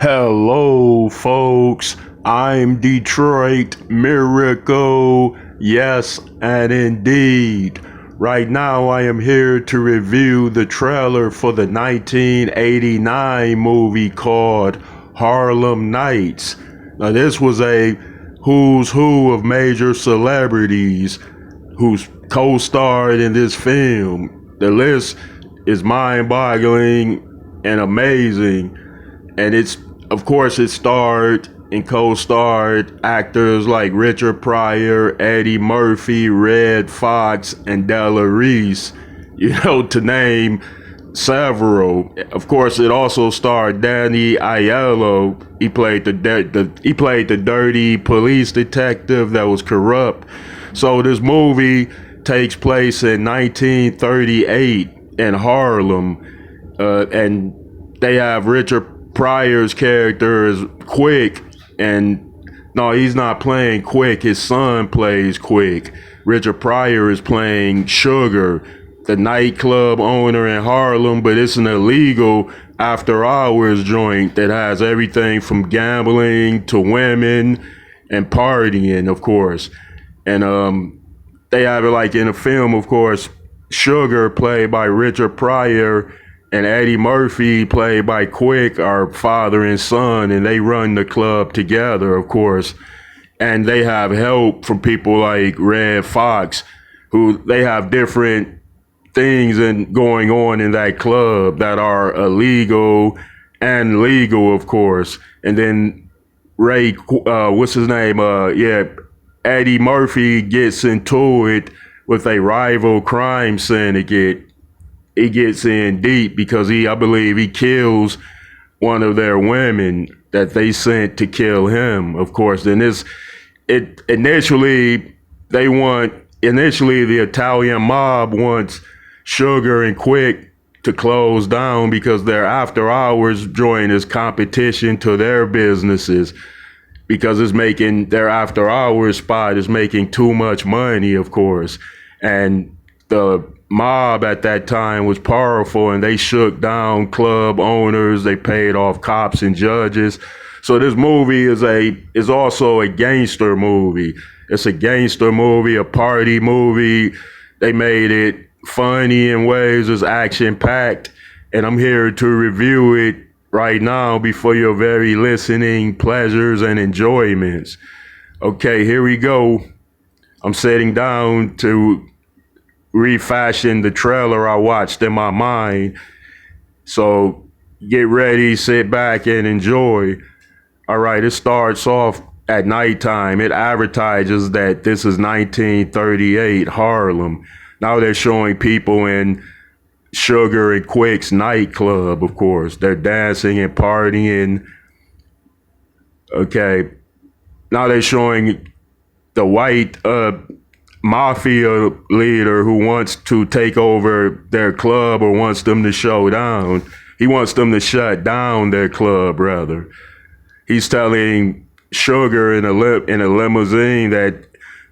Hello, folks. I'm Detroit Miracle. Yes, and indeed. Right now, I am here to review the trailer for the 1989 movie called Harlem Nights. Now, this was a who's who of major celebrities who's co-starred in this film. The list is mind-boggling and amazing, and of course, it starred and co-starred actors like Richard Pryor, Eddie Murphy, Red Fox, and Della Reese, to name several. Of course, it also starred Danny Aiello. He played the dirty police detective that was corrupt. So this movie takes place in 1938 in Harlem, and they have Richard Pryor's character is Quick, and no, he's not playing Quick. His son plays Quick. Richard Pryor is playing Sugar, the nightclub owner in Harlem, but it's an illegal after hours joint that has everything from gambling to women and partying, of course. And they have it like in a film, of course, Sugar, played by Richard Pryor, and Eddie Murphy, played by Quick, are father and son, and they run the club together, of course. And they have help from people like Red Fox, who they have different things going on in that club that are illegal and legal, of course. And then what's his name? Eddie Murphy gets into it with a rival crime syndicate. He gets in deep because I believe he kills one of their women that they sent to kill him, of course. Then initially the Italian mob wants Sugar and Quick to close down because their after hours joint is competition to their businesses, because their after hours spot is making too much money, of course. And the mob at that time was powerful, and they shook down club owners. They paid off cops and judges. So this movie is also a gangster movie. It's a gangster movie, a party movie. They made it funny in ways. It's action packed, and I'm here to review it right now before your very listening pleasures and enjoyments. Okay, here we go. I'm sitting down to refashion the trailer I watched in my mind. So get ready, sit back, and enjoy. All right, it starts off at nighttime. It advertises that this is 1938 Harlem. Now they're showing people in Sugar and Quick's nightclub, of course. They're dancing and partying. Okay, now they're showing the white mafia leader who wants to take over their club, or wants them to show down. He wants them to shut down their club, rather. He's telling Sugar in a limousine that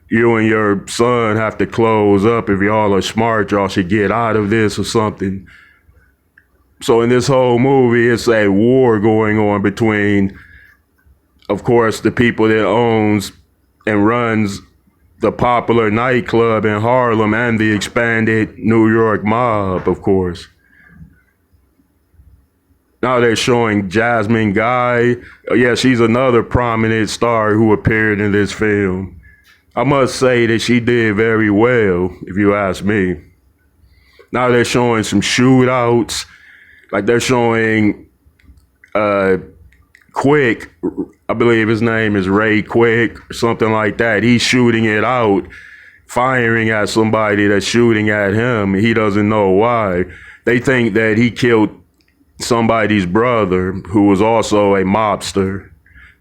you and your son have to close up. If y'all are smart, y'all should get out of this or something. So in this whole movie, it's a war going on between, of course, the people that owns and runs the popular nightclub in Harlem and the expanded New York mob, of course. Now they're showing Jasmine Guy. Yeah, she's another prominent star who appeared in this film. I must say that she did very well, if you ask me. Now they're showing some shootouts. Like they're showing Quick, I believe his name is Ray Quick or something like that. He's shooting it out, firing at somebody that's shooting at him. He doesn't know why. They think that he killed somebody's brother who was also a mobster.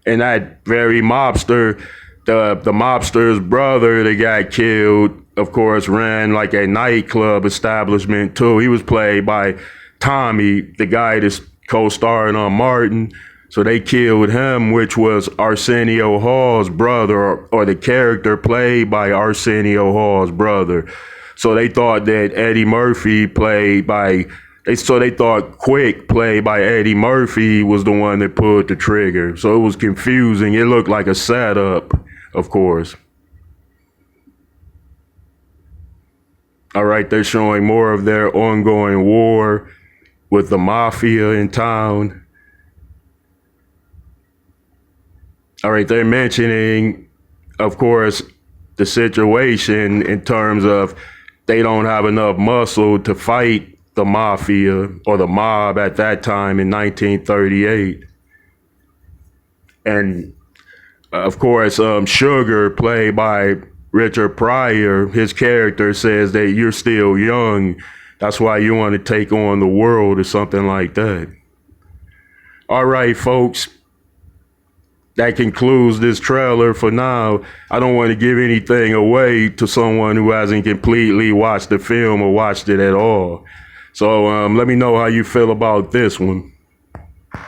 And that very mobster, the mobster's brother that got killed, of course, ran like a nightclub establishment too. He was played by Tommy, the guy that's co-starring on Martin. So they killed him, which was Arsenio Hall's brother, or the character played by Arsenio Hall's brother. So they thought that Eddie Murphy, played by They thought Quick, played by Eddie Murphy, was the one that pulled the trigger. So it was confusing. It looked like a setup, of course. All right, they're showing more of their ongoing war with the mafia in town. All right, they're mentioning, of course, the situation in terms of they don't have enough muscle to fight the mafia or the mob at that time in 1938. And of course, Sugar, played by Richard Pryor, his character says that you're still young. That's why you want to take on the world or something like that. All right, folks. That concludes this trailer for now. I don't want to give anything away to someone who hasn't completely watched the film or watched it at all. So let me know how you feel about this one.